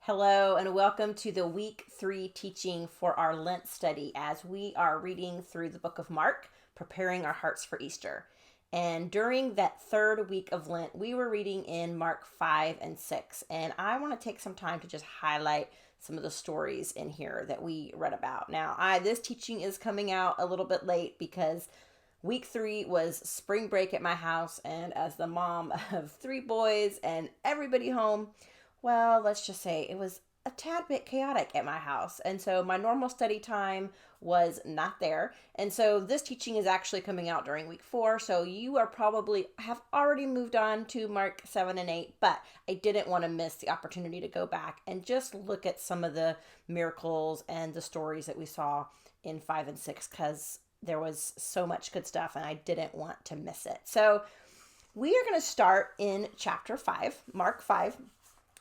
Hello and welcome to the week 3 teaching for our Lent study as we are reading through the book of Mark, preparing our hearts for Easter. And during that third week of Lent, we were reading in Mark 5 and 6. And I want to take some time to just highlight some of the stories in here that we read about. Now, this teaching is coming out a little bit late because week 3 was spring break at my house, and as the mom of 3 boys and everybody home, well, let's just say it was a tad bit chaotic at my house. And so my normal study time was not there. And so this teaching is actually coming out during week 4. So you are probably have already moved on to Mark 7 and 8, but I didn't want to miss the opportunity to go back and just look at some of the miracles and the stories that we saw in 5 and 6 because there was so much good stuff and I didn't want to miss it. So we are going to start in chapter 5, Mark 5.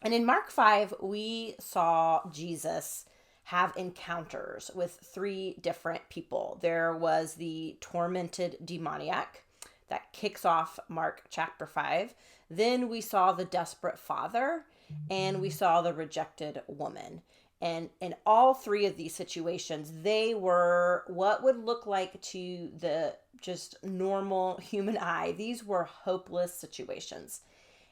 And in Mark 5, we saw Jesus have encounters with 3 different people. There was the tormented demoniac that kicks off Mark chapter 5. Then we saw the desperate father, and we saw the rejected woman. And in all 3 of these situations, they were what would look like to the just normal human eye. These were hopeless situations.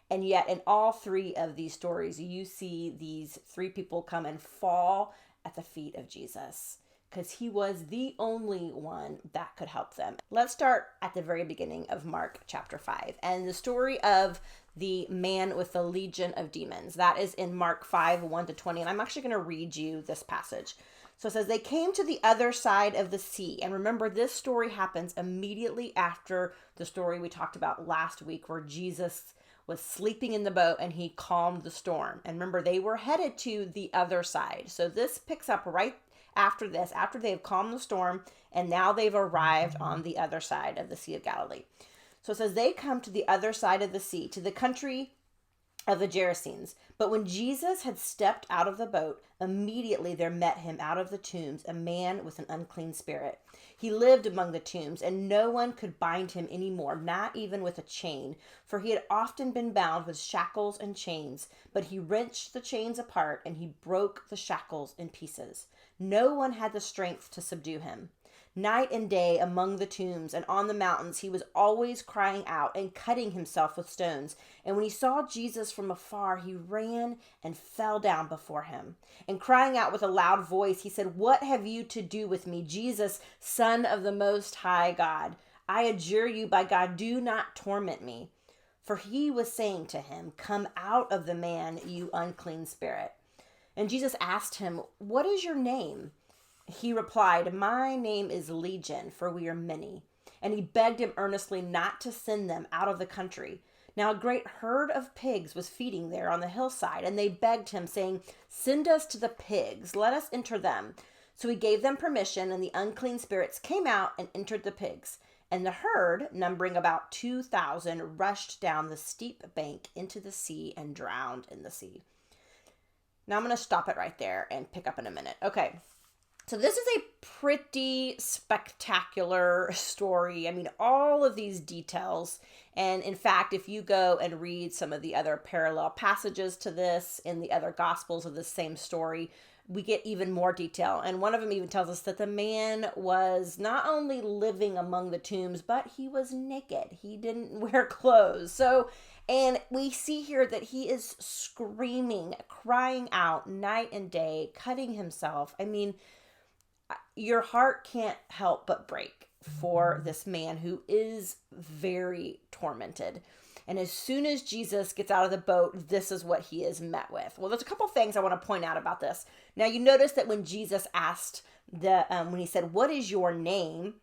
And yet in all 3 of these stories, you see these 3 people come and fall at the feet of Jesus because he was the only one that could help them. Let's start at the very beginning of Mark chapter 5 and the story of the man with the legion of demons. That is in Mark 5, 1 to 20. And I'm actually going to read you this passage. So it says, they came to the other side of the sea. And remember, this story happens immediately after the story we talked about last week where Jesus was sleeping in the boat and he calmed the storm. And remember, they were headed to the other side. So this picks up right after this, after they've calmed the storm, and now they've arrived on the other side of the Sea of Galilee. So it says, they come to the other side of the sea, to the country of the Gerasenes. But when Jesus had stepped out of the boat, immediately there met him out of the tombs a man with an unclean spirit. He lived among the tombs, and no one could bind him any more, not even with a chain, for he had often been bound with shackles and chains. But he wrenched the chains apart, and he broke the shackles in pieces. No one had the strength to subdue him. Night and day among the tombs and on the mountains, he was always crying out and cutting himself with stones. And when he saw Jesus from afar, he ran and fell down before him. And crying out with a loud voice, he said, "What have you to do with me, Jesus, Son of the Most High God? I adjure you by God, do not torment me." For he was saying to him, "Come out of the man, you unclean spirit." And Jesus asked him, "What is your name?" He replied, "My name is Legion, for we are many." And he begged him earnestly not to send them out of the country. Now a great herd of pigs was feeding there on the hillside, and they begged him, saying, "Send us to the pigs, let us enter them." So he gave them permission, and the unclean spirits came out and entered the pigs. And the herd, numbering about 2,000, rushed down the steep bank into the sea and drowned in the sea. Now I'm going to stop it right there and pick up in a minute. Okay. So this is a pretty spectacular story. I mean, all of these details. And in fact, if you go and read some of the other parallel passages to this in the other gospels of the same story, we get even more detail. And one of them even tells us that the man was not only living among the tombs, but he was naked. He didn't wear clothes. And we see here that he is screaming, crying out night and day, cutting himself. I mean, your heart can't help but break for this man who is very tormented. And as soon as Jesus gets out of the boat, this is what he is met with. Well, there's a couple things I want to point out about this. Now, you notice that when Jesus asked when he said, "What is your name?"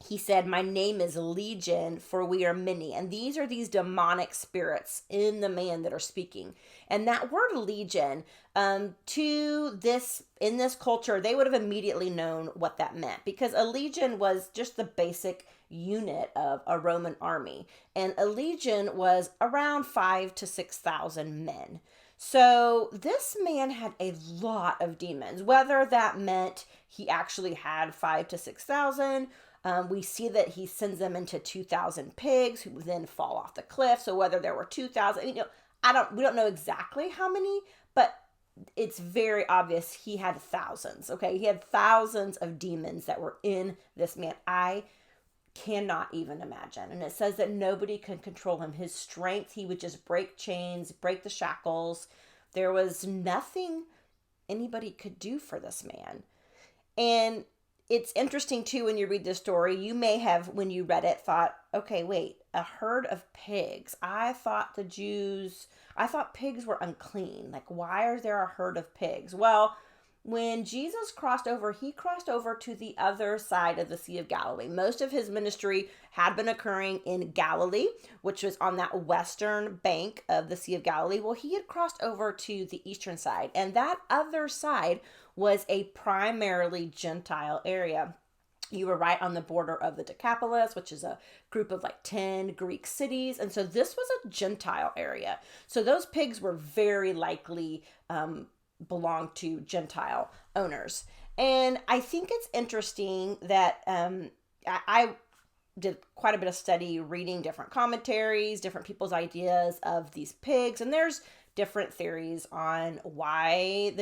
He said, "My name is Legion, for we are many." And these are these demonic spirits in the man that are speaking. And that word legion, in this culture, they would have immediately known what that meant, because a legion was just the basic unit of a Roman army. And a legion was around 5,000 to 6,000 men. So this man had a lot of demons, whether that meant he actually had 5,000 to 6,000. We see that he sends them into 2,000 pigs who then fall off the cliff. So whether there were 2,000, we don't know exactly how many, but it's very obvious he had thousands, okay? He had thousands of demons that were in this man. I cannot even imagine. And it says that nobody could control him. His strength, he would just break chains, break the shackles. There was nothing anybody could do for this man. And it's interesting too, when you read this story, you may have, when you read it, thought, okay, wait, a herd of pigs. I thought pigs were unclean. Like, why is there a herd of pigs? Well, when Jesus crossed over, he crossed over to the other side of the Sea of Galilee. Most of his ministry had been occurring in Galilee, which was on that western bank of the Sea of Galilee. Well, he had crossed over to the eastern side, and that other side was a primarily Gentile area. You were right on the border of the Decapolis, which is a group of like 10 Greek cities. And so this was a Gentile area. So those pigs were very likely belonged to Gentile owners. And I think it's interesting that I did quite a bit of study reading different commentaries, different people's ideas of these pigs. And there's different theories on why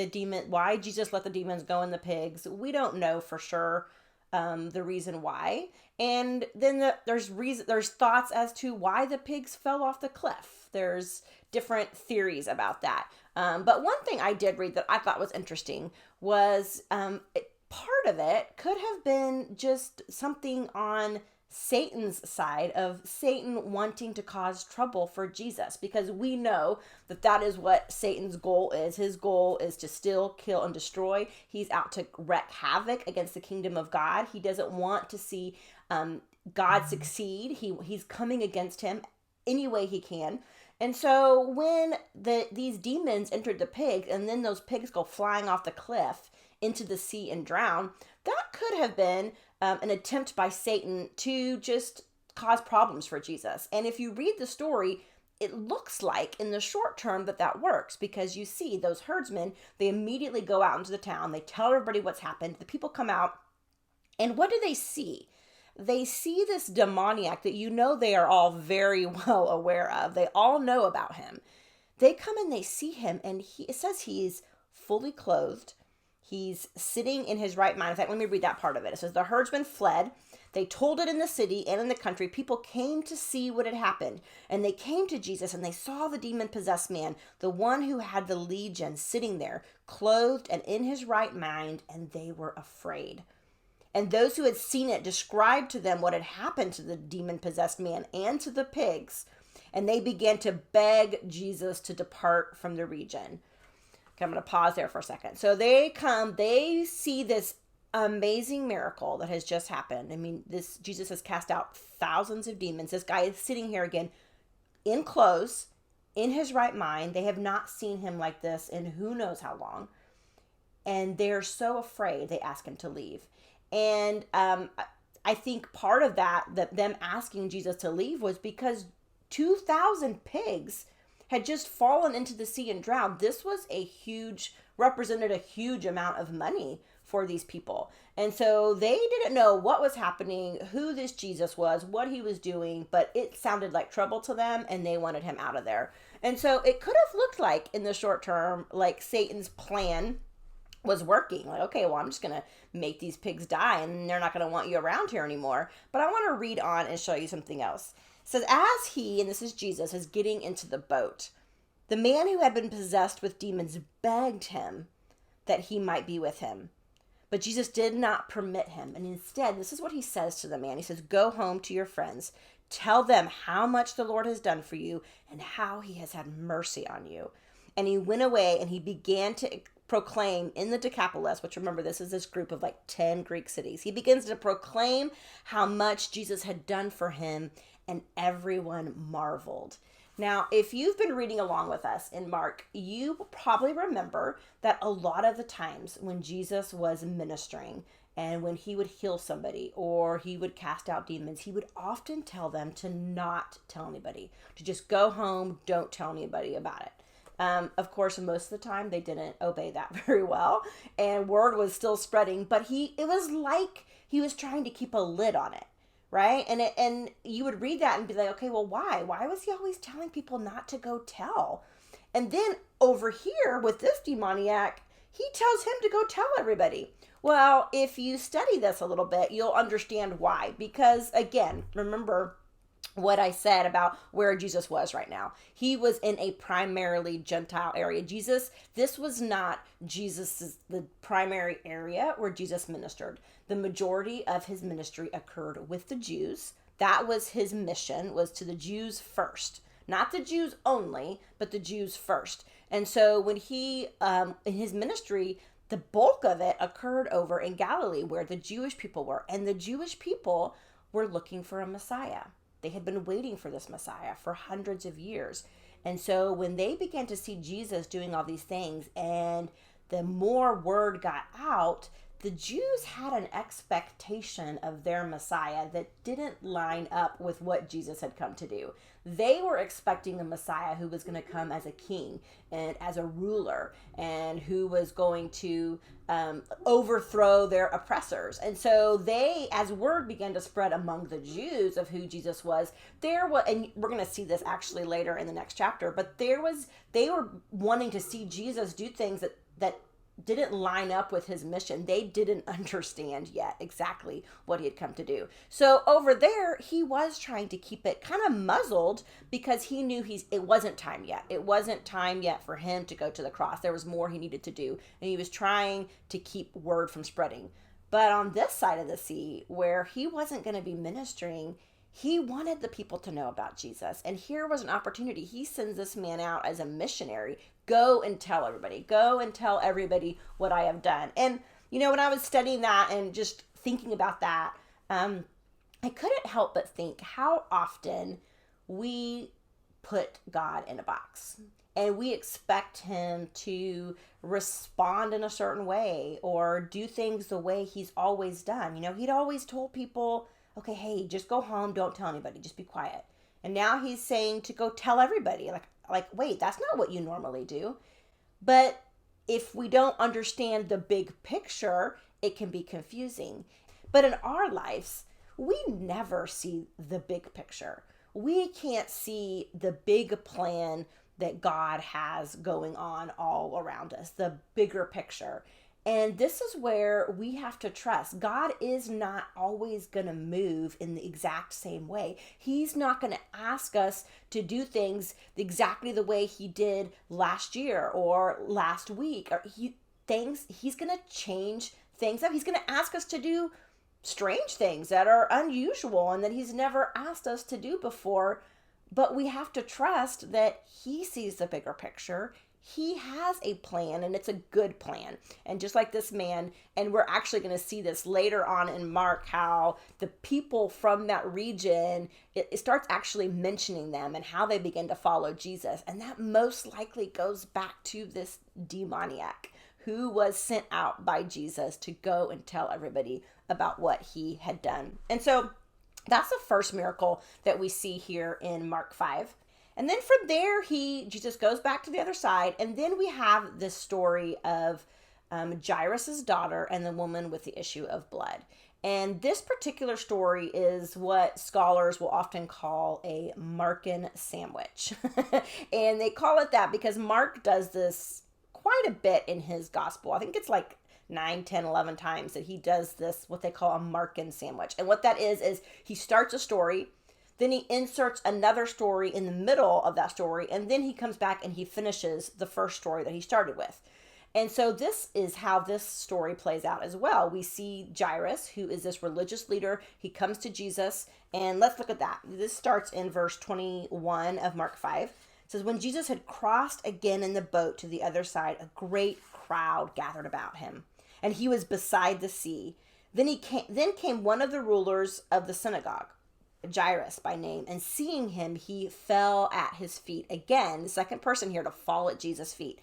Jesus let the demons go in the pigs. We don't know for sure the reason why. And then there's thoughts as to why the pigs fell off the cliff. There's different theories about that. But one thing I did read that I thought was interesting was part of it could have been just something on Satan's side of Satan wanting to cause trouble for Jesus, because we know that is what Satan's goal is. His goal is to steal, kill, and destroy. He's out to wreak havoc against the kingdom of God. He doesn't want to see God succeed. He's coming against him any way he can. And so when these demons entered the pig, and then those pigs go flying off the cliff into the sea and drown, that could have been an attempt by Satan to just cause problems for Jesus. And if you read the story, it looks like in the short term that works, because you see those herdsmen, they immediately go out into the town, they tell everybody what's happened, the people come out, and what do they see? They see this demoniac that they are all very well aware of. They all know about him. They come and they see him, and it says he's fully clothed. He's sitting in his right mind. In fact, let me read that part of it. It says, the herdsmen fled. They told it in the city and in the country. People came to see what had happened. And they came to Jesus, and they saw the demon-possessed man, the one who had the legion, sitting there, clothed and in his right mind, and they were afraid. And those who had seen it described to them what had happened to the demon-possessed man and to the pigs. And they began to beg Jesus to depart from the region. Okay, I'm going to pause there for a second. So they see this amazing miracle that has just happened. I mean, Jesus has cast out thousands of demons. This guy is sitting here again in clothes, in his right mind. They have not seen him like this in who knows how long. And they're so afraid, they ask him to leave. And I think part of that them asking Jesus to leave was because 2,000 pigs had just fallen into the sea and drowned. This was represented a huge amount of money for these people. And so they didn't know what was happening, who this Jesus was, what he was doing, but it sounded like trouble to them, and they wanted him out of there. And so it could have looked like, in the short term, like Satan's plan was working. Like, okay, well, I'm just going to make these pigs die, and they're not going to want you around here anymore. But I want to read on and show you something else. It says, as he, and this is Jesus, is getting into the boat, the man who had been possessed with demons begged him that he might be with him. But Jesus did not permit him. And instead, this is what he says to the man. He says, go home to your friends. Tell them how much the Lord has done for you and how he has had mercy on you. And he went away and he began to proclaim in the Decapolis, which, remember, this is this group of like 10 Greek cities. He begins to proclaim how much Jesus had done for him, and everyone marveled. Now, if you've been reading along with us in Mark, you will probably remember that a lot of the times when Jesus was ministering and when he would heal somebody or he would cast out demons, he would often tell them to not tell anybody, to just go home, don't tell anybody about it. Of course, most of the time they didn't obey that very well, and word was still spreading, but it was like he was trying to keep a lid on it. Right? And you would read that and be like, okay, well, why? Why was he always telling people not to go tell? And then over here with this demoniac, he tells him to go tell everybody. Well, if you study this a little bit, you'll understand why. Because again, remember what I said about where Jesus was right now. He was in a primarily Gentile area. This was not the primary area where Jesus ministered. The majority of his ministry occurred with the Jews. That was his mission, was to the Jews first. Not the Jews only, but the Jews first. And so when he, in his ministry, the bulk of it occurred over in Galilee where the Jewish people were. And the Jewish people were looking for a Messiah. They had been waiting for this Messiah for hundreds of years. And so when they began to see Jesus doing all these things, and the more word got out, the Jews had an expectation of their Messiah that didn't line up with what Jesus had come to do. They were expecting a Messiah who was going to come as a king and as a ruler, and who was going to overthrow their oppressors. And so they, as word began to spread among the Jews of who Jesus was, and we're going to see this actually later in the next chapter, but they were wanting to see Jesus do things that didn't line up with his mission. They didn't understand yet exactly what he had come to do. So over there, he was trying to keep it kind of muzzled because he knew it wasn't time yet. It wasn't time yet for him to go to the cross. There was more he needed to do, and he was trying to keep word from spreading. But on this side of the sea, where he wasn't going to be ministering, he wanted the people to know about Jesus. And here was an opportunity. He sends this man out as a missionary. Go and tell everybody. Go and tell everybody what I have done. And, when I was studying that and just thinking about that, I couldn't help but think how often we put God in a box. And we expect him to respond in a certain way or do things the way he's always done. He'd always told people, okay, hey, just go home. Don't tell anybody. Just be quiet. And now he's saying to go tell everybody. Like, wait, that's not what you normally do. But if we don't understand the big picture, it can be confusing. But in our lives, we never see the big picture. We can't see the big plan that God has going on all around us, the bigger picture. And this is where we have to trust. God is not always going to move in the exact same way. He's not going to ask us to do things exactly the way he did last year or last week. He's going to change things up. He's going to ask us to do strange things that are unusual and that he's never asked us to do before. But we have to trust that he sees the bigger picture. He has a plan, and it's a good plan. And just like this man, and we're actually going to see this later on in Mark, how the people from that region, it starts actually mentioning them and how they begin to follow Jesus. And that most likely goes back to this demoniac who was sent out by Jesus to go and tell everybody about what he had done. And so that's the first miracle that we see here in Mark 5. And then from there, Jesus goes back to the other side. And then we have this story of Jairus' daughter and the woman with the issue of blood. And this particular story is what scholars will often call a Merkin Sandwich. And they call it that because Mark does this quite a bit in his gospel. I think it's like 9, 10, 11 times that he does this, what they call a Merkin Sandwich. And what that is he starts a story, then he inserts another story in the middle of that story, and then he comes back and he finishes the first story that he started with. And so this is how this story plays out as well. We see Jairus, who is this religious leader. He comes to Jesus, and let's look at that. This starts in verse 21 of Mark 5. It says, when Jesus had crossed again in the boat to the other side, a great crowd gathered about him, and he was beside the sea. Then came one of the rulers of the synagogue, Jairus by name, and seeing him, he fell at his feet. Again, the second person here to fall at Jesus' feet.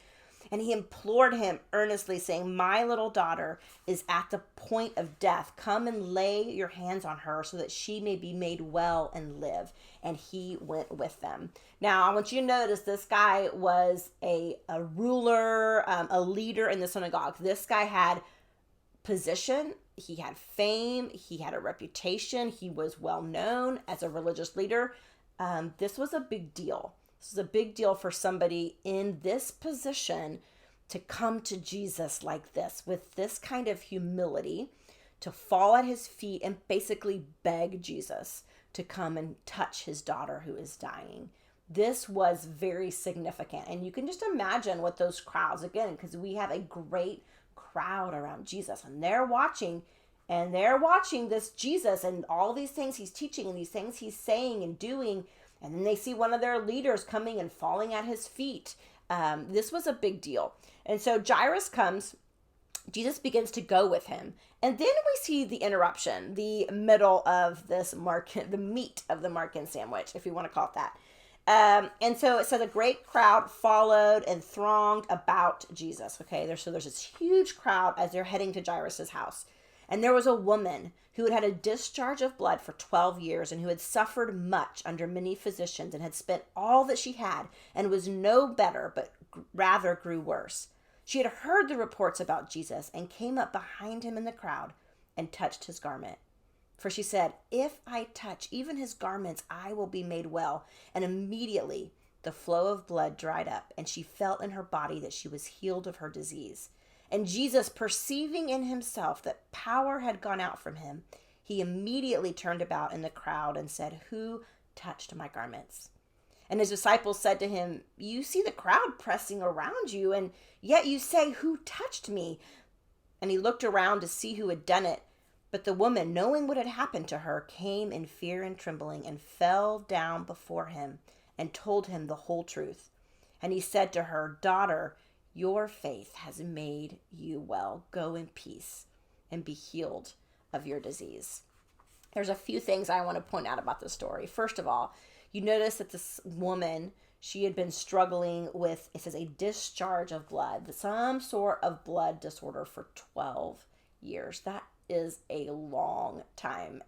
And he implored him earnestly, saying, my little daughter is at the point of death. Come and lay your hands on her so that she may be made well and live. And he went with them. Now, I want you to notice this guy was a ruler, a leader in the synagogue. This guy had position. He had fame. He had a reputation. He was well known as a religious leader. This was a big deal. This is a big deal for somebody in this position to come to Jesus like this, with this kind of humility, to fall at his feet and basically beg Jesus to come and touch his daughter who is dying. This was very significant. And you can just imagine what those crowds, again, because we have a great crowd around Jesus, and they're watching this Jesus and all these things he's teaching and these things he's saying and doing. And then they see one of their leaders coming and falling at his feet. This was a big deal. And so Jairus comes, Jesus begins to go with him. And then we see the interruption, the middle of this the meat of the Merkin Sandwich, if you want to call it that. And so it says a great crowd followed and thronged about Jesus. Okay, there's this huge crowd as they're heading to Jairus' house. And there was a woman who had had a discharge of blood for 12 years and who had suffered much under many physicians and had spent all that she had and was no better, but rather grew worse. She had heard the reports about Jesus and came up behind him in the crowd and touched his garment. For she said, "If I touch even his garments, I will be made well." And immediately the flow of blood dried up, and she felt in her body that she was healed of her disease. And Jesus, perceiving in himself that power had gone out from him, he immediately turned about in the crowd and said, "Who touched my garments?" And his disciples said to him, "You see the crowd pressing around you, and yet you say, 'Who touched me?'" And he looked around to see who had done it. But the woman, knowing what had happened to her, came in fear and trembling and fell down before him and told him the whole truth. And he said to her, "Daughter, your faith has made you well. Go in peace and be healed of your disease." There's a few things I want to point out about this story. First of all, you notice that this woman, she had been struggling with, it says, a discharge of blood, some sort of blood disorder for 12 years. That is a long time.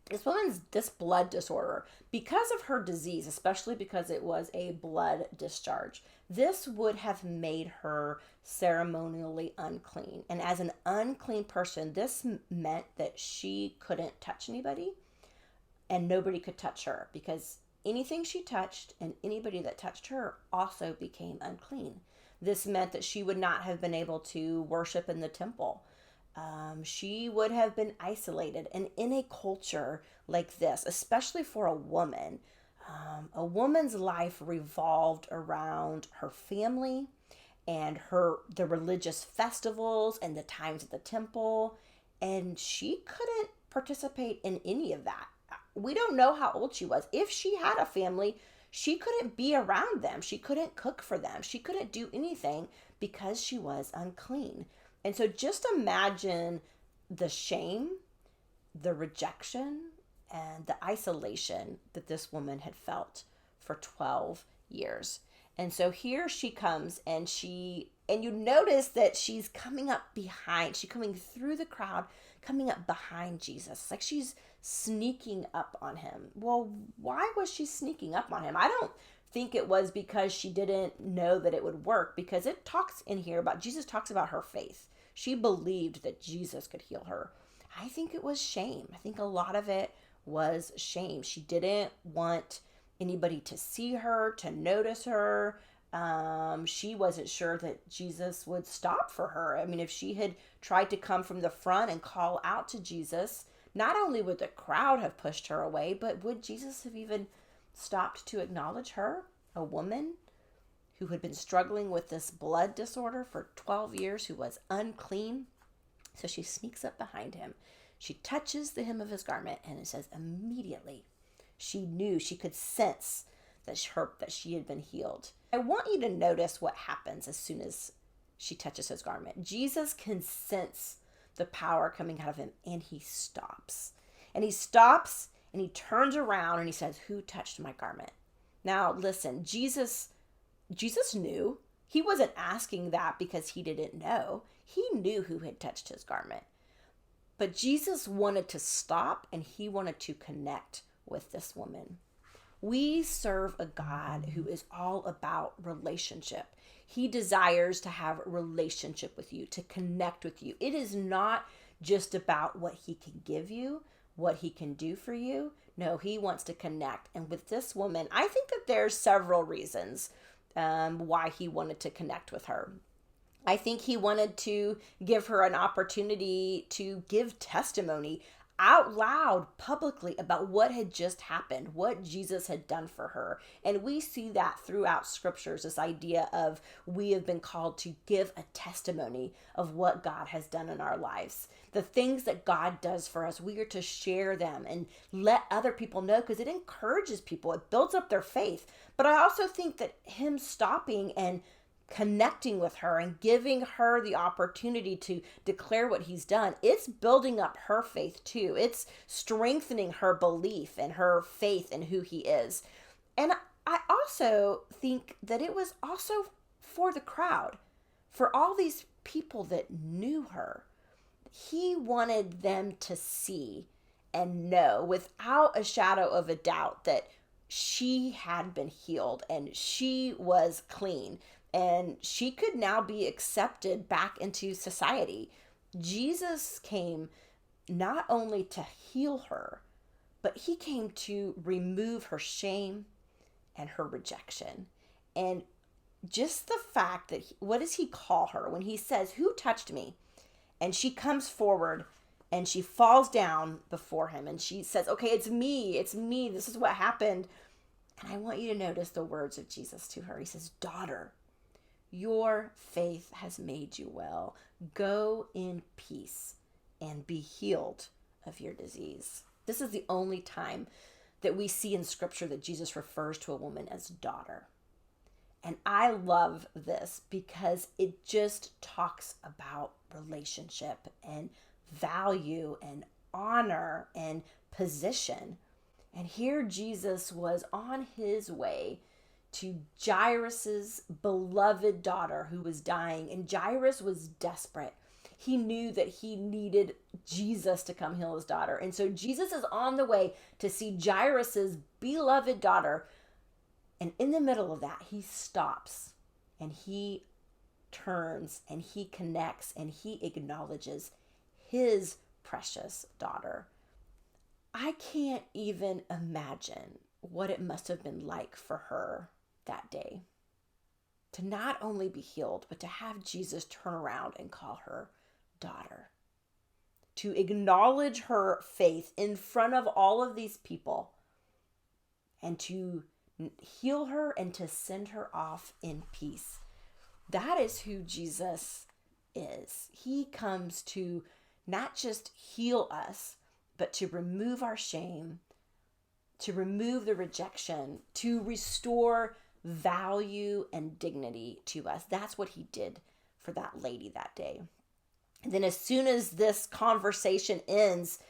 This blood disorder, because of her disease, especially because it was a blood discharge, this would have made her ceremonially unclean. And as an unclean person, this meant that she couldn't touch anybody and nobody could touch her, because anything she touched and anybody that touched her also became unclean. This meant that she would not have been able to worship in the temple. She would have been isolated. And in a culture like this, especially for a woman's life revolved around her family and the religious festivals and the times at the temple. And she couldn't participate in any of that. We don't know how old she was. If she had a family, she couldn't be around them. She couldn't cook for them. She couldn't do anything because she was unclean. And so just imagine the shame, the rejection, and the isolation that this woman had felt for 12 years. And so here she comes, and you notice that she's coming through the crowd, coming up behind Jesus. It's like she's sneaking up on him. Well, why was she sneaking up on him? I don't think it was because she didn't know that it would work, because it talks in here about, Jesus talks about her faith. She believed that Jesus could heal her. I think it was shame. I think a lot of it was shame. She didn't want anybody to see her, to notice her. She wasn't sure that Jesus would stop for her. I mean, if she had tried to come from the front and call out to Jesus, not only would the crowd have pushed her away, but would Jesus have even stopped to acknowledge her, a woman who had been struggling with this blood disorder for 12 years, who was unclean? So she sneaks up behind him. She touches the hem of his garment, and it says immediately she could sense that she had been healed. I want you to notice what happens as soon as she touches his garment. Jesus can sense the power coming out of him, and he stops. And he stops, and he turns around, and he says, "Who touched my garment?" Now, listen, Jesus knew. He wasn't asking that because he didn't know. He knew who had touched his garment. But Jesus wanted to stop, and he wanted to connect with this woman. We serve a God who is all about relationship. He desires to have a relationship with you, to connect with you. It is not just about what he can give you, what he can do for you. No, he wants to connect. And with this woman, I think that there's several reasons why he wanted to connect with her. I think he wanted to give her an opportunity to give testimony out loud publicly about what had just happened, what Jesus had done for her. And we see that throughout scriptures, this idea of we have been called to give a testimony of what God has done in our lives. The things that God does for us, we are to share them and let other people know, because it encourages people. It builds up their faith. But I also think that him stopping and connecting with her and giving her the opportunity to declare what he's done, it's building up her faith too. It's strengthening her belief and her faith in who he is. And I also think that it was also for the crowd, for all these people that knew her. He wanted them to see and know without a shadow of a doubt that she had been healed and she was clean. And she could now be accepted back into society. Jesus came not only to heal her, but he came to remove her shame and her rejection. And just the fact that, what does he call her when he says, "Who touched me?" And she comes forward and she falls down before him and she says, "Okay, it's me. This is what happened." And I want you to notice the words of Jesus to her. He says, "Daughter, your faith has made you well. Go in peace and be healed of your disease." This is the only time that we see in scripture that Jesus refers to a woman as daughter. And I love this because it just talks about relationship and value and honor and position. And here Jesus was on his way to Jairus's beloved daughter who was dying. And Jairus was desperate. He knew that he needed Jesus to come heal his daughter. And so Jesus is on the way to see Jairus's beloved daughter. And in the middle of that, he stops and he turns and he connects and he acknowledges his precious daughter. I can't even imagine what it must have been like for her that day to not only be healed, but to have Jesus turn around and call her daughter, to acknowledge her faith in front of all of these people and to heal her and to send her off in peace. That is who Jesus is. He comes to not just heal us, but to remove our shame, to remove the rejection, to restore value and dignity to us. That's what he did for that lady that day. And then as soon as this conversation ends,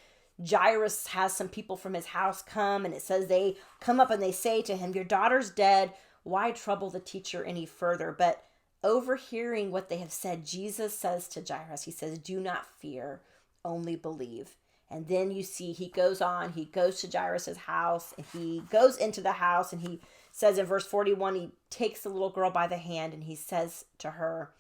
Jairus has some people from his house come, and it says they come up and they say to him, "Your daughter's dead. Why trouble the teacher any further?" But overhearing what they have said, Jesus says to Jairus, he says, "Do not fear, only believe." And then you see he goes to Jairus' house, and he goes into the house, and he says in verse 41, he takes the little girl by the hand and he says to her,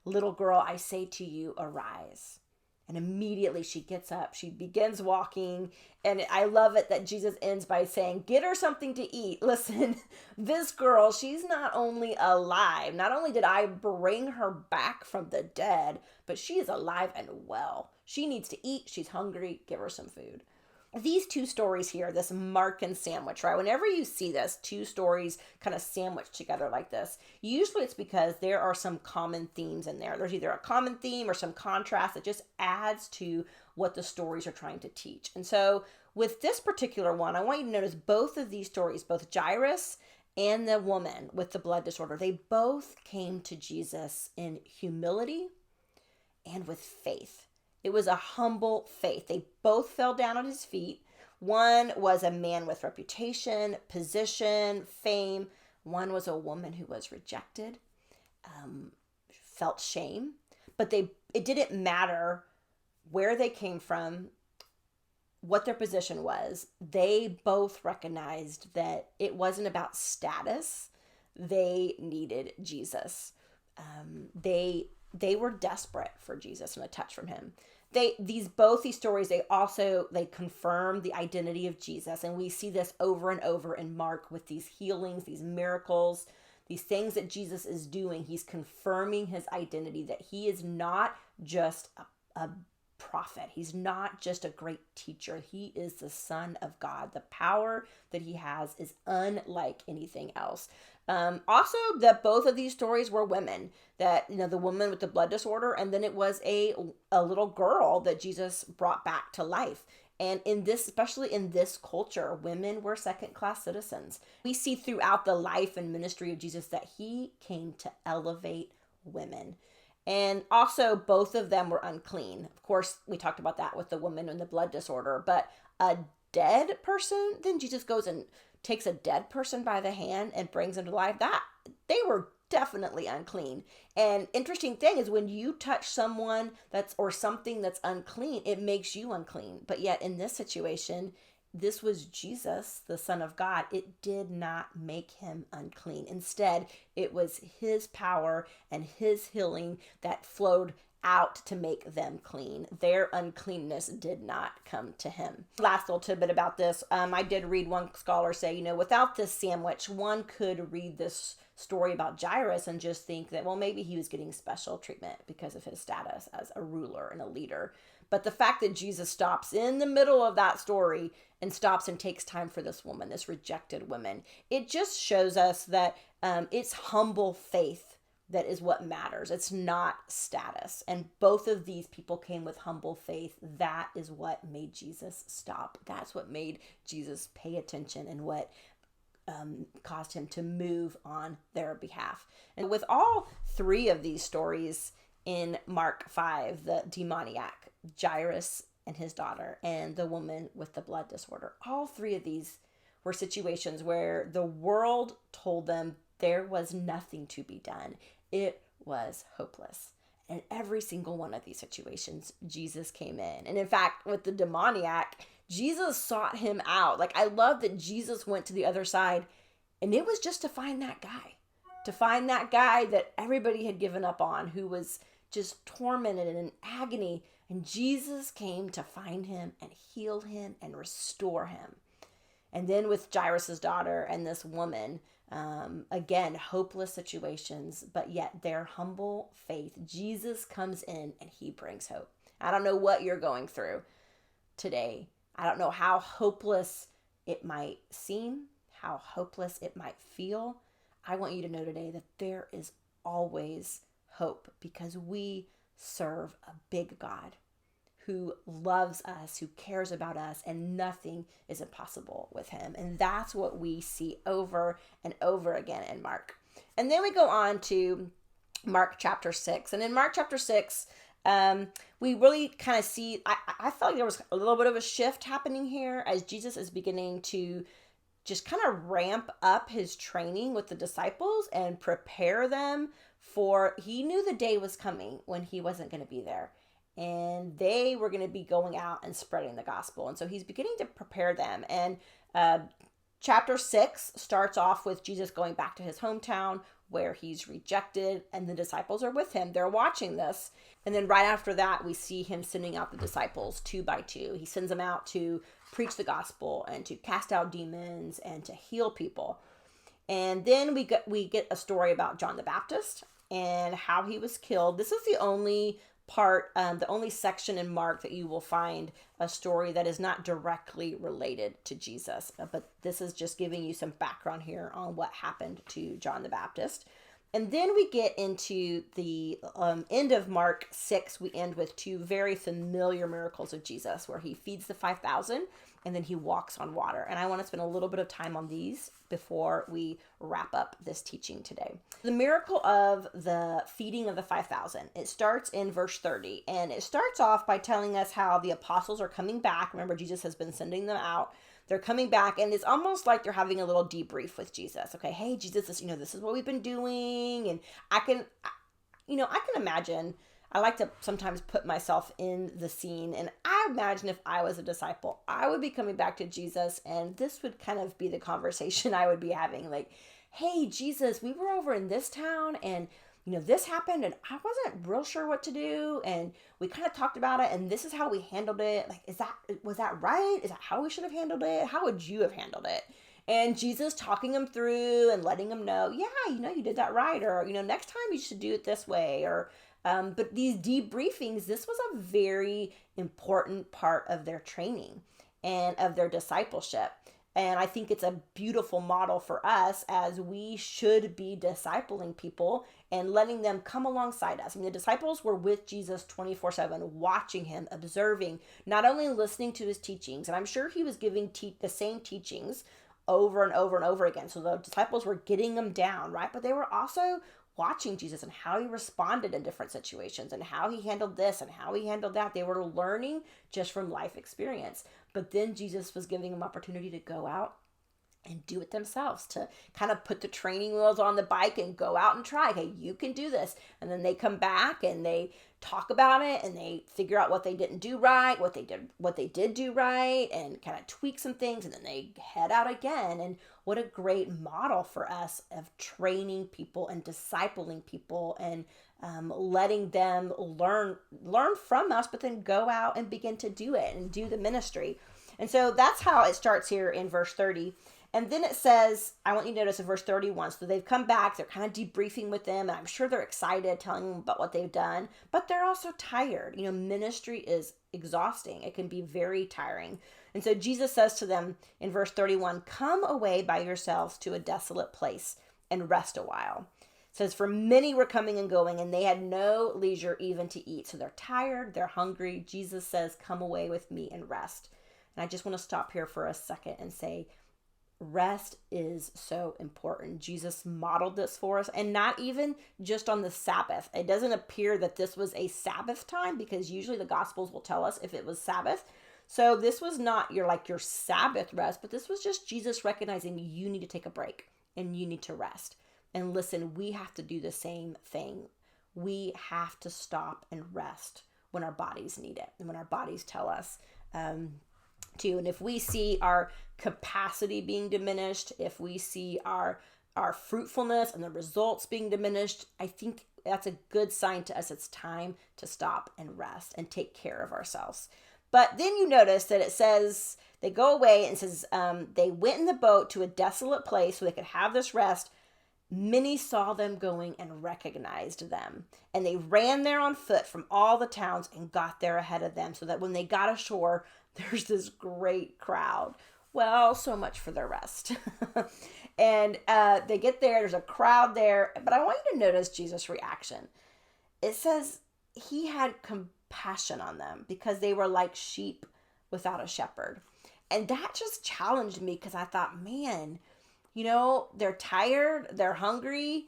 "Little girl, I say to you, arise." And immediately she gets up, she begins walking. And I love it that Jesus ends by saying, "Get her something to eat." Listen, this girl, she's not only alive, not only did I bring her back from the dead, but she is alive and well. She needs to eat. She's hungry. Give her some food. These two stories here, this Merkin Sandwich, right? Whenever you see this, two stories kind of sandwiched together like this, usually it's because there are some common themes in there. There's either a common theme or some contrast that just adds to what the stories are trying to teach. And so with this particular one, I want you to notice both of these stories, both Jairus and the woman with the blood disorder, they both came to Jesus in humility and with faith. It was a humble faith. They both fell down at his feet. One was a man with reputation, position, fame. One was a woman who was rejected, felt shame. But it didn't matter where they came from, what their position was. They both recognized that it wasn't about status. They needed Jesus. They were desperate for Jesus and a touch from him. both these stories, they confirm the identity of Jesus. And we see this over and over in Mark with these healings, these miracles, these things that Jesus is doing. He's confirming his identity, that he is not just a prophet. He's not just a great teacher. He is the Son of God. The power that he has is unlike anything else. Also, that both of these stories were women, that, the woman with the blood disorder, and then it was a little girl that Jesus brought back to life. And especially in this culture, women were second-class citizens. We see throughout the life and ministry of Jesus that he came to elevate women. And also, both of them were unclean. Of course, we talked about that with the woman and the blood disorder. But a dead person, then Jesus goes and takes a dead person by the hand and brings them to life. They were definitely unclean. And interesting thing is, when you touch someone or something that's unclean, it makes you unclean. But yet in this situation, this was Jesus, the Son of God. It did not make him unclean. Instead, it was his power and his healing that flowed out to make them clean. Their uncleanness did not come to him. Last little tidbit about this. I did read one scholar say, without this sandwich, one could read this story about Jairus and just think that, well, maybe he was getting special treatment because of his status as a ruler and a leader. But the fact that Jesus stops in the middle of that story and stops and takes time for this woman, this rejected woman, it just shows us that it's humble faith that is what matters. It's not status. And both of these people came with humble faith. That is what made Jesus stop. That's what made Jesus pay attention, and what caused him to move on their behalf. And with all three of these stories in Mark 5, the demoniac, Jairus and his daughter, and the woman with the blood disorder, all three of these were situations where the world told them there was nothing to be done. It was hopeless. And every single one of these situations, Jesus came in. And in fact, with the demoniac, Jesus sought him out. Like, I love that Jesus went to the other side, and it was just to find that guy that everybody had given up on, who was just tormented and in agony. And Jesus came to find him and heal him and restore him. And then with Jairus' daughter and this woman, again, hopeless situations, but yet their humble faith, Jesus comes in and he brings hope. I don't know what you're going through today. I don't know how hopeless it might seem, how hopeless it might feel. I want you to know today that there is always hope, because we serve a big God who loves us, who cares about us, and nothing is impossible with him. And that's what we see over and over again in Mark. And then we go on to Mark chapter 6. And in Mark chapter 6, we really kind of see, I felt like there was a little bit of a shift happening here as Jesus is beginning to just kind of ramp up his training with the disciples and prepare them for, he knew the day was coming when he wasn't going to be there. And they were going to be going out and spreading the gospel. And so he's beginning to prepare them. And chapter 6 starts off with Jesus going back to his hometown where he's rejected, and the disciples are with him. They're watching this. And then right after that, we see him sending out the disciples 2 by 2. He sends them out to preach the gospel and to cast out demons and to heal people. And then we get a story about John the Baptist and how he was killed. This is the only part, the only section in Mark that you will find a story that is not directly related to Jesus. But this is just giving you some background here on what happened to John the Baptist. And then we get into the end of Mark 6. We end with 2 very familiar miracles of Jesus, where he feeds the 5,000 and then he walks on water. And I want to spend a little bit of time on these before we wrap up this teaching today. The miracle of the feeding of the 5,000, it starts in verse 30. And it starts off by telling us how the apostles are coming back. Remember, Jesus has been sending them out. They're coming back, and it's almost like they're having a little debrief with Jesus. Okay, hey, Jesus, this is what we've been doing. And I can imagine. I like to sometimes put myself in the scene, and I imagine if I was a disciple, I would be coming back to Jesus, and this would kind of be the conversation I would be having. Like, hey, Jesus, we were over in this town, and this happened and I wasn't real sure what to do. And we kind of talked about it and this is how we handled it. Like, was that right? Is that how we should have handled it? How would you have handled it? And Jesus talking them through and letting them know, yeah, you did that right. Or, next time you should do it this way. Or, but these debriefings, this was a very important part of their training and of their discipleship. And I think it's a beautiful model for us as we should be discipling people and letting them come alongside us. I mean, the disciples were with Jesus 24/7, watching him, observing, not only listening to his teachings, and I'm sure he was giving the same teachings over and over and over again. So the disciples were getting them down, right? But they were also watching Jesus and how he responded in different situations and how he handled this and how he handled that. They were learning just from life experience. But then Jesus was giving them opportunity to go out and do it themselves, to kind of put the training wheels on the bike and go out and try. Hey, you can do this. And then they come back and they talk about it and they figure out what they didn't do right, what they did do right, and kind of tweak some things, and then they head out again. And what a great model for us of training people and discipling people and letting them learn from us, but then go out and begin to do it and do the ministry. And so that's how it starts here in verse 30. And then it says, I want you to notice in verse 31, so they've come back, they're kind of debriefing with them, and I'm sure they're excited, telling them about what they've done, but they're also tired. Ministry is exhausting. It can be very tiring. And so Jesus says to them in verse 31, come away by yourselves to a desolate place and rest a while. It says, for many were coming and going, and they had no leisure even to eat. So they're tired, they're hungry. Jesus says, come away with me and rest. And I just want to stop here for a second and say, rest is so important. Jesus modeled this for us, and not even just on the Sabbath. It doesn't appear that this was a Sabbath time, because usually the Gospels will tell us if it was Sabbath. So this was not your Sabbath rest, but this was just Jesus recognizing you need to take a break and you need to rest. And listen, we have to do the same thing. We have to stop and rest when our bodies need it and when our bodies tell us to. And if we see our capacity being diminished, if we see our fruitfulness and the results being diminished, I think that's a good sign to us. It's time to stop and rest and take care of ourselves. But then you notice that it says they go away, and says they went in the boat to a desolate place so they could have this rest. Many saw them going and recognized them, and they ran there on foot from all the towns and got there ahead of them, so that when they got ashore, there's this great crowd. Well, so much for their rest. And they get there, there's a crowd there, but I want you to notice Jesus' reaction. It says he had compassion on them because they were like sheep without a shepherd. And that just challenged me, because I thought, man, they're tired, they're hungry,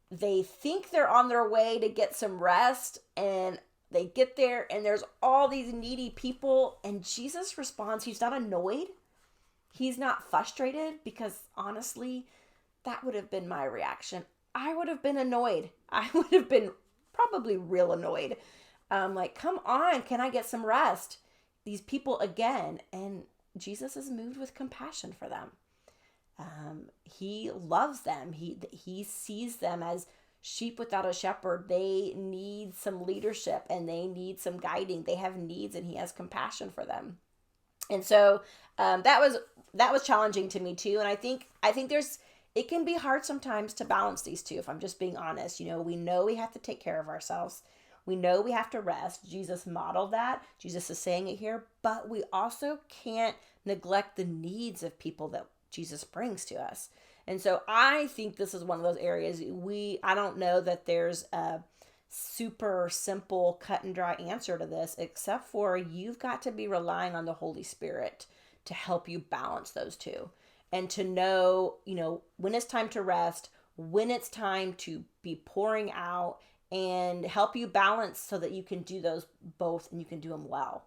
they think they're on their way to get some rest, and they get there and there's all these needy people, and Jesus responds. He's not annoyed. He's not frustrated, because honestly, that would have been my reaction. I would have been annoyed. I would have been probably real annoyed. Come on, can I get some rest? These people again. And Jesus is moved with compassion for them. He loves them. He sees them as sheep without a shepherd. They need some leadership and they need some guiding. They have needs, and he has compassion for them. And so that was challenging to me too. And I think it can be hard sometimes to balance these two, if I'm just being honest. We know we have to take care of ourselves. We know we have to rest. Jesus modeled that. Jesus is saying it here, but we also can't neglect the needs of people that Jesus brings to us. And so I think this is one of those areas I don't know that there's a super simple cut and dry answer to this, except for you've got to be relying on the Holy Spirit to help you balance those two, and to know, when it's time to rest, when it's time to be pouring out, and help you balance so that you can do those both and you can do them well.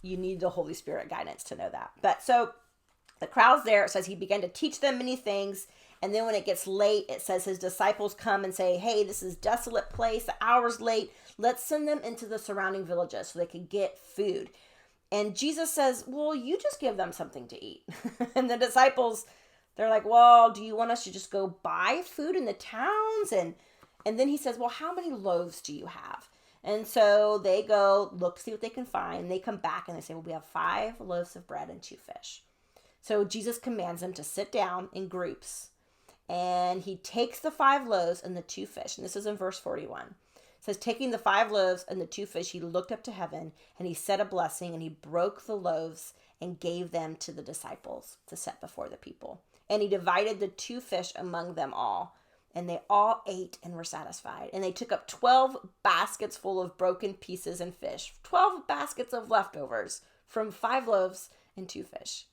You need the Holy Spirit guidance to know that. But so the crowd's there. It says he began to teach them many things. And then when it gets late, it says his disciples come and say, hey, this is a desolate place. The hour's late. Let's send them into the surrounding villages so they can get food. And Jesus says, well, you just give them something to eat. And the disciples, they're like, well, do you want us to just go buy food in the towns? And And then he says, well, how many loaves do you have? And so they go look, see what they can find. And they come back and they say, well, we have 5 loaves of bread and 2 fish. So Jesus commands them to sit down in groups. And he takes the 5 loaves and the 2 fish. And this is in verse 41. It says, taking the 5 loaves and the 2 fish, he looked up to heaven and he said a blessing and he broke the loaves and gave them to the disciples to set before the people. And he divided the 2 fish among them all. And they all ate and were satisfied. And they took up 12 baskets full of broken pieces and fish. 12 baskets of leftovers from 5 loaves and 2 fish.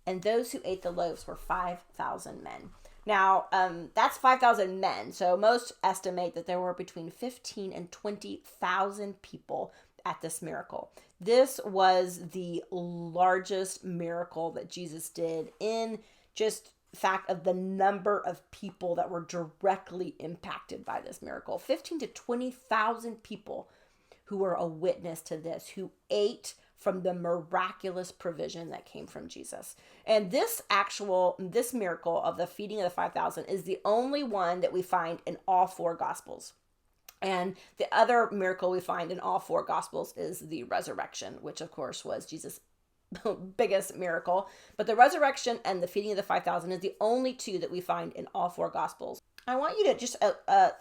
And those who ate the loaves were 5,000 men. Now, that's 5,000 men. So most estimate that there were between 15 and 20,000 people at this miracle. This was the largest miracle that Jesus did in just fact of the number of people that were directly impacted by this miracle. 15 to 20,000 people who were a witness to this, who ate from the miraculous provision that came from Jesus. And this miracle of the feeding of the 5,000 is the only one that we find in all 4 Gospels. And the other miracle we find in all 4 Gospels is the resurrection, which of course was Jesus' biggest miracle. But the resurrection and the feeding of the 5,000 is the only 2 that we find in all 4 Gospels. I want you to just,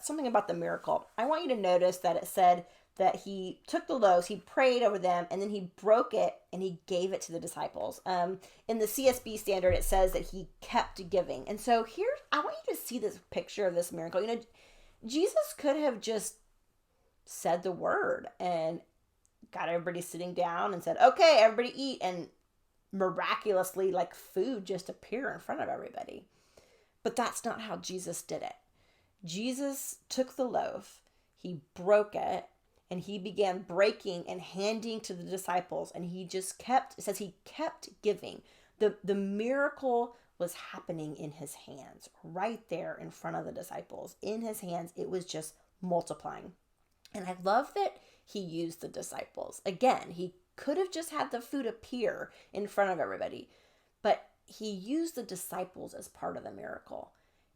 something about the miracle. I want you to notice that it said that he took the loaves, he prayed over them, and then he broke it and he gave it to the disciples. In the CSB standard, it says that he kept giving. And so here, I want you to see this picture of this miracle. You know, Jesus could have just said the word and got everybody sitting down and said, okay, everybody eat, and miraculously, like, food just appear in front of everybody. But that's not how Jesus did it. Jesus took the loaf, he broke it, and he began breaking and handing to the disciples, and he just kept, it says he kept giving. The miracle was happening in his hands, right there in front of the disciples. In his hands, it was just multiplying. And I love that he used the disciples. Again, he could have just had the food appear in front of everybody, but he used the disciples as part of the miracle.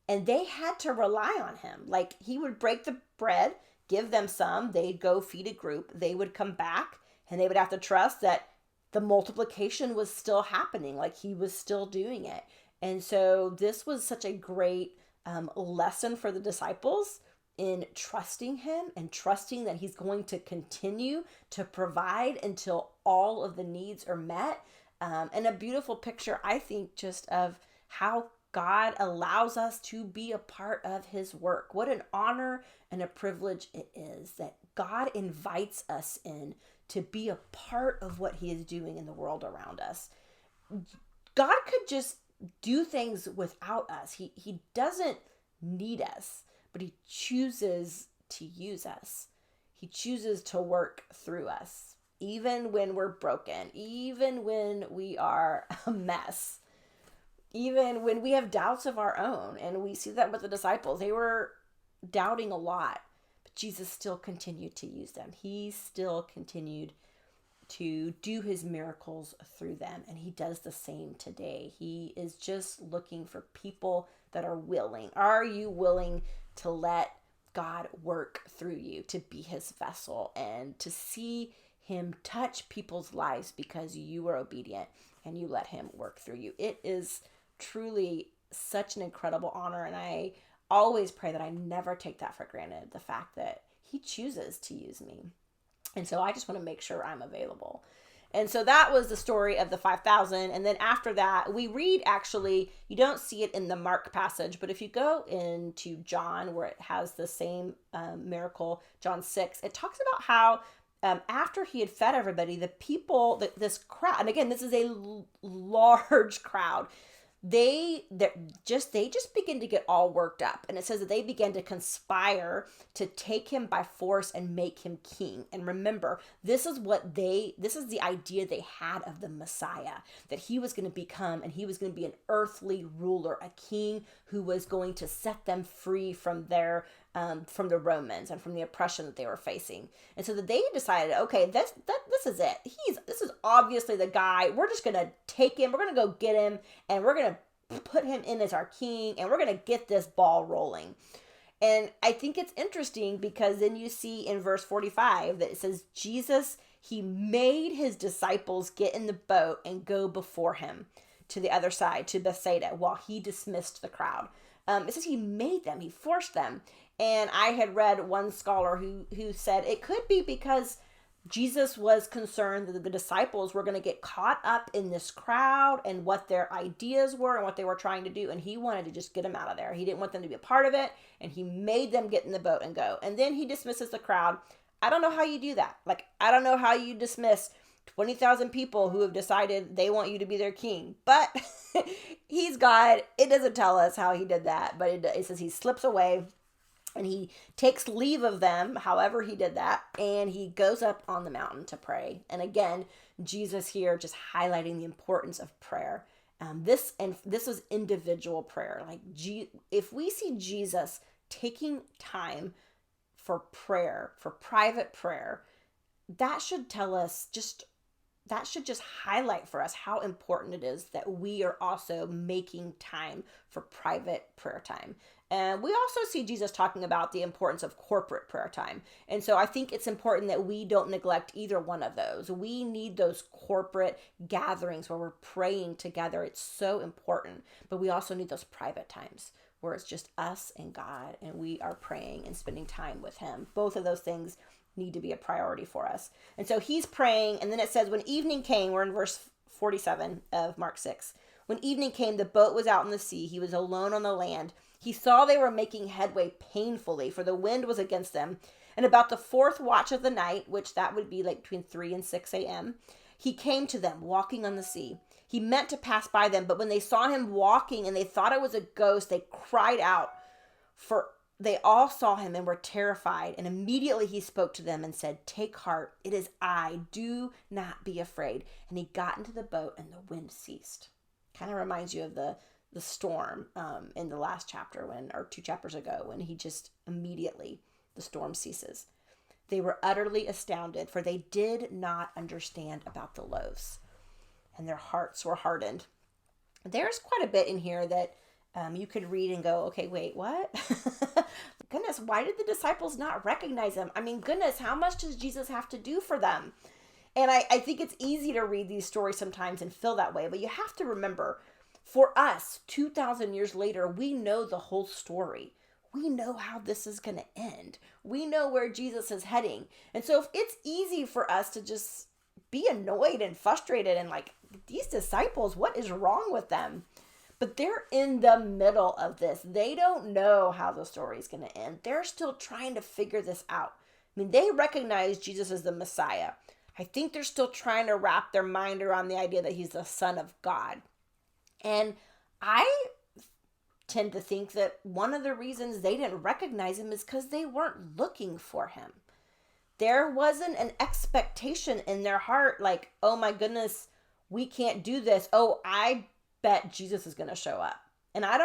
And they had to rely on him. Like, he would break the bread, give them some, they'd go feed a group, they would come back, and they would have to trust that the multiplication was still happening, like he was still doing it. And so this was such a great lesson for the disciples in trusting him and trusting that he's going to continue to provide until all of the needs are met. And a beautiful picture, I think, just of how God allows us to be a part of his work. What an honor and a privilege it is that God invites us in to be a part of what he is doing in the world around us. God could just do things without us. He doesn't need us, but he chooses to use us. He chooses to work through us, even when we're broken, even when we are a mess, even when we have doubts of our own. And we see that with the disciples. They were doubting a lot, but Jesus still continued to use them. He still continued to do his miracles through them. And he does the same today. He is just looking for people that are willing. Are you willing to let God work through you, to be his vessel, and to see him touch people's lives because you are obedient and you let him work through you? It is truly such an incredible honor. And I always pray that I never take that for granted, the fact that he chooses to use me. And so I just want to make sure I'm available. And so that was the story of the 5,000. And then after that, we read, actually, you don't see it in the Mark passage, but if you go into John, where it has the same miracle, John 6, it talks about how after he had fed everybody, the people, this crowd, and again, this is a large crowd, they just begin to get all worked up. And it says that they began to conspire to take him by force and make him king. And remember, this is the idea they had of the Messiah, that he was going to become, and he was going to be an earthly ruler, a king who was going to set them free from from the Romans and from the oppression that they were facing. And so that they decided, okay, this is it. This is obviously the guy. We're just going to take him. We're going to go get him, and we're going to put him in as our king, and we're going to get this ball rolling. And I think it's interesting because then you see in verse 45 that it says, Jesus, he made his disciples get in the boat and go before him to the other side, to Bethsaida, while he dismissed the crowd. It says he made them, he forced them. And I had read one scholar who said it could be because Jesus was concerned that the disciples were going to get caught up in this crowd and what their ideas were and what they were trying to do. And he wanted to just get them out of there. He didn't want them to be a part of it. And he made them get in the boat and go. And then he dismisses the crowd. I don't know how you do that. Like, I don't know how you dismiss 20,000 people who have decided they want you to be their king. But he's God. It doesn't tell us how he did that. But it says he slips away. And he takes leave of them, however he did that, and he goes up on the mountain to pray. And again, Jesus here just highlighting the importance of prayer. This was individual prayer. Like, if we see Jesus taking time for prayer, for private prayer, that should tell us that should just highlight for us how important it is that we are also making time for private prayer time. And we also see Jesus talking about the importance of corporate prayer time. And so I think it's important that we don't neglect either one of those. We need those corporate gatherings where we're praying together. It's so important. But we also need those private times where it's just us and God, and we are praying and spending time with him. Both of those things need to be a priority for us. And so he's praying, and then it says, when evening came, we're in verse 47 of Mark 6. When evening came, the boat was out in the sea. He was alone on the land. He saw they were making headway painfully, for the wind was against them. And about the fourth watch of the night, which that would be like between 3 and 6 a.m., he came to them, walking on the sea. He meant to pass by them, but when they saw him walking and they thought it was a ghost, they cried out, for they all saw him and were terrified. And immediately he spoke to them and said, "Take heart, it is I, do not be afraid." And he got into the boat and the wind ceased. Kind of reminds you of the storm in the last chapter, or 2 chapters ago, when he just immediately, the storm ceases. They were utterly astounded, for they did not understand about the loaves, and their hearts were hardened. There's quite a bit in here that you could read and go, okay, wait, what? Goodness, why did the disciples not recognize him? I mean, goodness, how much does Jesus have to do for them? And I think it's easy to read these stories sometimes and feel that way, but you have to remember, for us, 2,000 years later, we know the whole story. We know how this is going to end. We know where Jesus is heading. And so if it's easy for us to just be annoyed and frustrated and like, these disciples, what is wrong with them? But they're in the middle of this. They don't know how the story is going to end. They're still trying to figure this out. I mean, they recognize Jesus as the Messiah. I think they're still trying to wrap their mind around the idea that he's the Son of God. And I tend to think that one of the reasons they didn't recognize him is because they weren't looking for him. There wasn't an expectation in their heart like, oh my goodness, we can't do this. Oh, I bet Jesus is going to show up. And I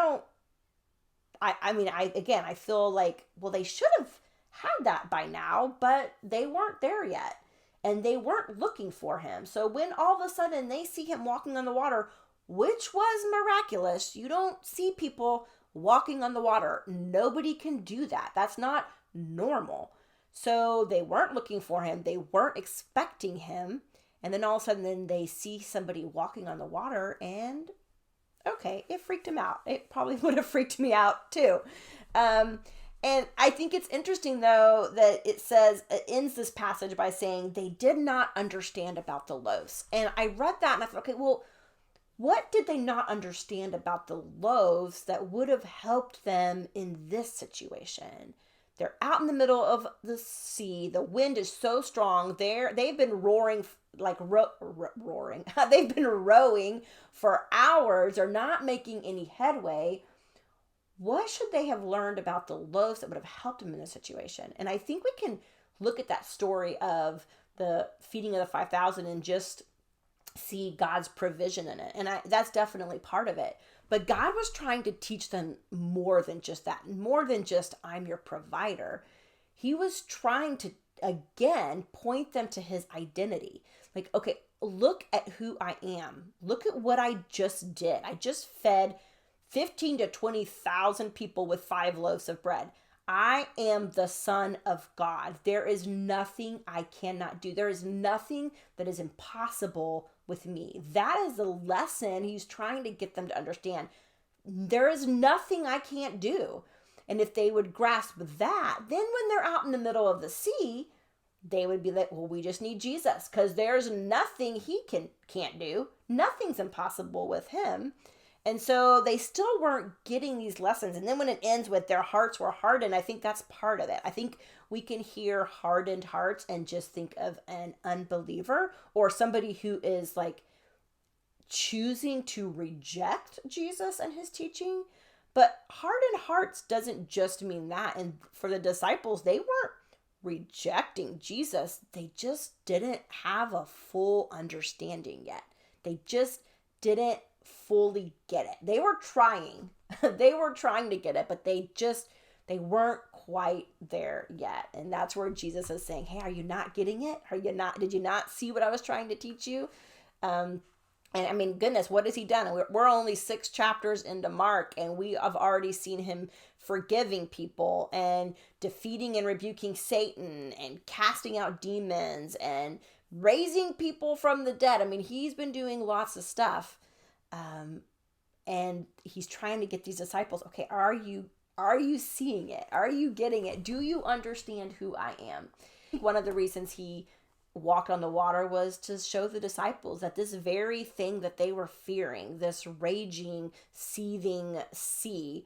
feel like, well, they should have had that by now, but they weren't there yet. And they weren't looking for him. So when all of a sudden they see him walking on the water, which was miraculous. You don't see people walking on the water. Nobody can do that. That's not normal. So they weren't looking for him. They weren't expecting him. And then all of a sudden they see somebody walking on the water, and okay, it freaked him out. It probably would have freaked me out too. And I think it's interesting, though, that it ends this passage by saying they did not understand about the loaves. And I read that and I thought, okay, well, what did they not understand about the loaves that would have helped them in this situation? They're out in the middle of the sea. The wind is so strong. They've been roaring, roaring. They've been rowing for hours. They're not making any headway. What should they have learned about the loaves that would have helped them in this situation? And I think we can look at that story of the feeding of the 5,000 and just see God's provision in it. And that's definitely part of it. But God was trying to teach them more than just that, more than just I'm your provider. He was trying to, again, point them to his identity. Like, okay, look at who I am. Look at what I just did. I just fed 15 to 20,000 people with 5 loaves of bread. I am the Son of God. There is nothing I cannot do. There is nothing that is impossible with me. That is the lesson he's trying to get them to understand. There is nothing I can't do. And if they would grasp that, then when they're out in the middle of the sea, they would be like, well, we just need Jesus, because there's nothing he can't do. Nothing's impossible with him. And so they still weren't getting these lessons. And then when it ends with their hearts were hardened, I think that's part of it. I think we can hear hardened hearts and just think of an unbeliever or somebody who is like choosing to reject Jesus and his teaching. But hardened hearts doesn't just mean that. And for the disciples, they weren't rejecting Jesus. They just didn't have a full understanding yet. They just didn't fully get it. They were trying. They were trying to get it, but they weren't quite there yet. And that's where Jesus is saying, hey, are you not getting it? Did you not see what I was trying to teach you? And I mean, goodness, what has he done? We're only 6 chapters into Mark, and we have already seen him forgiving people and defeating and rebuking Satan and casting out demons and raising people from the dead. I mean, he's been doing lots of stuff. And he's trying to get these disciples, okay, are you seeing it? Are you getting it? Do you understand who I am? I think one of the reasons he walked on the water was to show the disciples that this very thing that they were fearing, this raging, seething sea,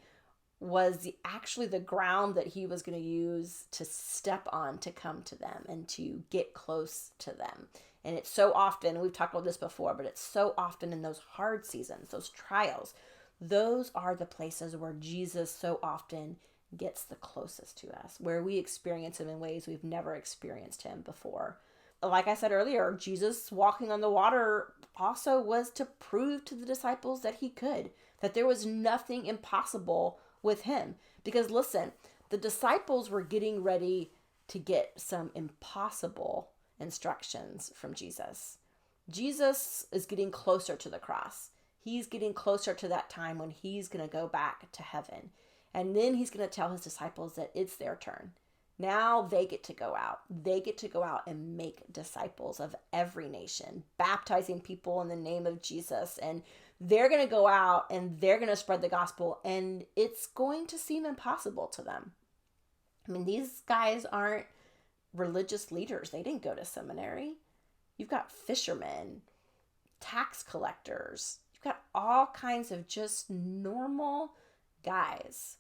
was actually the ground that he was going to use to step on to come to them and to get close to them. And it's so often, we've talked about this before, but it's so often in those hard seasons, those trials, those are the places where Jesus so often gets the closest to us, where we experience him in ways we've never experienced him before. Like I said earlier, Jesus walking on the water also was to prove to the disciples that he could, that there was nothing impossible with him. Because listen, the disciples were getting ready to get some impossible instructions from Jesus. Jesus is getting closer to the cross. He's getting closer to that time when he's going to go back to heaven. And then he's going to tell his disciples that it's their turn. Now they get to go out. They get to go out and make disciples of every nation, baptizing people in the name of Jesus. And they're going to go out and they're going to spread the gospel. And it's going to seem impossible to them. I mean, these guys aren't religious leaders. They didn't go to seminary. You've got fishermen, tax collectors. You've got all kinds of just normal guys.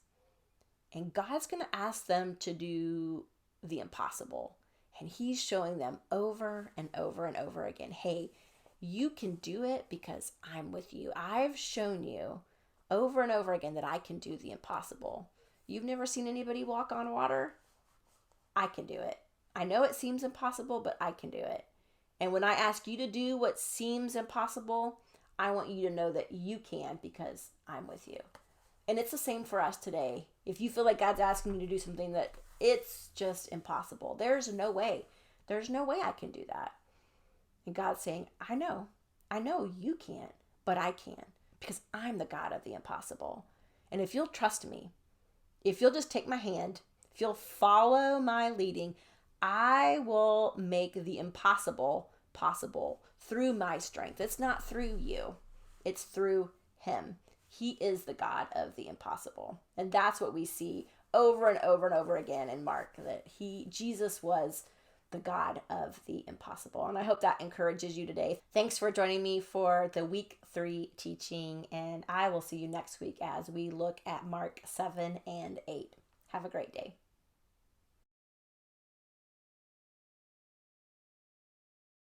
And God's going to ask them to do the impossible. And he's showing them over and over and over again, hey, you can do it because I'm with you. I've shown you over and over again that I can do the impossible. You've never seen anybody walk on water? I can do it. I know it seems impossible, but I can do it. And when I ask you to do what seems impossible, I want you to know that you can because I'm with you. And it's the same for us today. If you feel like God's asking you to do something that it's just impossible, there's no way. There's no way I can do that. And God's saying, I know you can't, but I can because I'm the God of the impossible. And if you'll trust me, if you'll just take my hand, if you'll follow my leading, I will make the impossible possible through my strength. It's not through you. It's through him. He is the God of the impossible. And that's what we see over and over and over again in Mark, that Jesus was the God of the impossible. And I hope that encourages you today. Thanks for joining me for the week 3 teaching, and I will see you next week as we look at Mark 7 and 8. Have a great day.